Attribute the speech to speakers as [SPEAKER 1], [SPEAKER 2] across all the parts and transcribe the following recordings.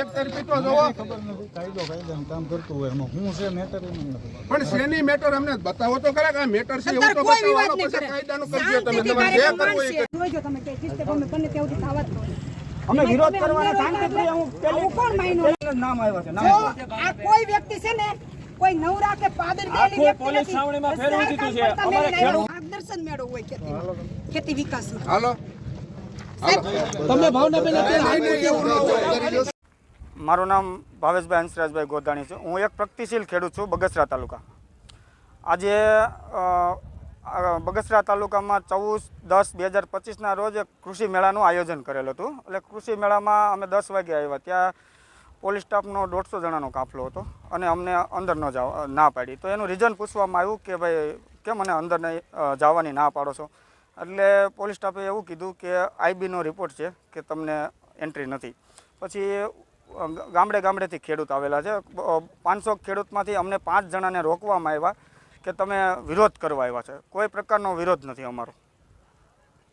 [SPEAKER 1] એક તરફી તો જોવો
[SPEAKER 2] ખબર નથી કાયદો કામ કરતું હોય એમાં હું છે મેટર એ મને નથી ખબર.
[SPEAKER 1] પણ શેની મેટર અમને બતાવો તો ખરા કે આ મેટર છે એવું તો બતાવવાનો પછી કાયદાનું કરજો તમે તમારે જે કરવું એ
[SPEAKER 3] જોઈજો તમે કે કિસ્તે ગમે બને તેવું થાવત
[SPEAKER 4] અમે વિરોધ કરવાના શાંતિપ્રિય હું પેલી
[SPEAKER 3] કોણ માયનો
[SPEAKER 4] નામ આવ્યા છે
[SPEAKER 3] જો આ કોઈ વ્યક્તિ છે ને કોઈ નવરા કે પાદર બેલી વ્યક્તિ
[SPEAKER 4] પોલીસ છાવણીમાં ફેરવી દીધું છે અમારે ખેડૂત
[SPEAKER 3] માર્ગદર્શન મેળવવું હોય ખેતી વિકાસમાં
[SPEAKER 1] હાલો
[SPEAKER 4] તમને ભાવનગર
[SPEAKER 5] મારું નામ ભાવેશભાઈ હંસરાજભાઈ ગોધાણી છે. હું એક પ્રગતિશીલ ખેડૂત છું બગસરા તાલુકા. આજે બગસરા તાલુકામાં 14/10/2025ના રોજ એક કૃષિ મેળાનું આયોજન કરેલું હતું. એટલે કૃષિ મેળામાં અમે 10 વાગે આવ્યા. ત્યાં પોલીસ સ્ટાફનો 150 જણાનો કાફલો હતો અને અમને અંદર ન ના પાડી. તો એનું રીઝન પૂછવામાં આવ્યું કે ભાઈ કેમ મને અંદર જવાની ના પાડો છો. એટલે પોલીસ સ્ટાફે એવું કીધું કે આઈબીનો રિપોર્ટ છે કે તમને એન્ટ્રી નથી. પછી ગામડેથી ખેડૂત આવેલા છે. 500 ખેડૂતમાંથી અમને 5 જણાને રોકવામાં આવ્યા કે તમે વિરોધ કરવા આવ્યા છે. કોઈ પ્રકારનો વિરોધ નથી અમારો.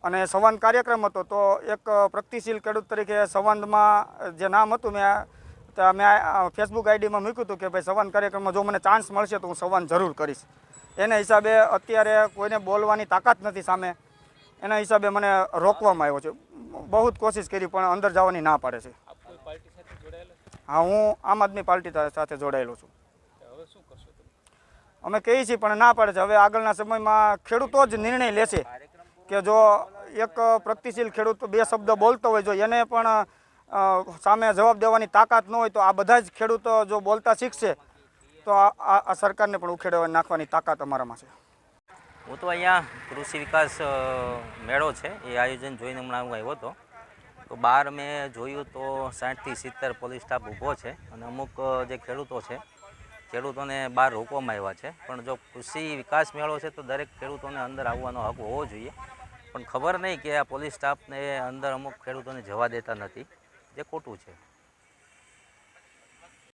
[SPEAKER 5] અને સંવાદ કાર્યક્રમ હતો તો એક પ્રગતિશીલ ખેડૂત તરીકે સંવાદમાં જે નામ હતું મેં ફેસબુક આઈડીમાં મૂક્યું હતું કે ભાઈ સંવાદ કાર્યક્રમમાં જો મને ચાન્સ મળશે તો હું સંવાદ જરૂર કરીશ. એને હિસાબે અત્યારે કોઈને બોલવાની તાકાત નથી સામે. એના હિસાબે મને રોકવામાં આવ્યો છે. બહુ જ કોશિશ કરી પણ અંદર જવાની ના પાડે છે. હા, હું આમ આદમી પાર્ટી સાથે જોડાયેલો છું. અમે કહીએ છીએ પણ ના પાડે છે. હવે આગળના સમયમાં ખેડૂતો જ નિર્ણય લેશે કે જો એક પ્રગતિશીલ ખેડૂત 2 શબ્દ બોલતો હોય, જો એને પણ સામે જવાબ દેવાની તાકાત ન હોય તો આ બધા જ ખેડૂતો જો બોલતા શીખશે તો આ સરકારને પણ ઉખેડવા નાખવાની તાકાત અમારામાં છે.
[SPEAKER 6] હું તો અહીંયા કૃષિ વિકાસ મેળો છે એ આયોજન જોઈને હમણાં હું આવ્યો હતો. તો બહાર મેં જોયું તો 60 થી 70 પોલીસ સ્ટાફ ઊભો છે અને અમુક જે ખેડૂતો છે ખેડૂતોને બહાર રોકવામાં આવ્યા છે. પણ જો કૃષિ વિકાસ મેળો છે તો દરેક ખેડૂતોને અંદર આવવાનો હક હોવો જોઈએ. પણ ખબર નહીં કે આ પોલીસ સ્ટાફને અંદર અમુક ખેડૂતોને જવા દેતા નથી, જે ખોટું છે.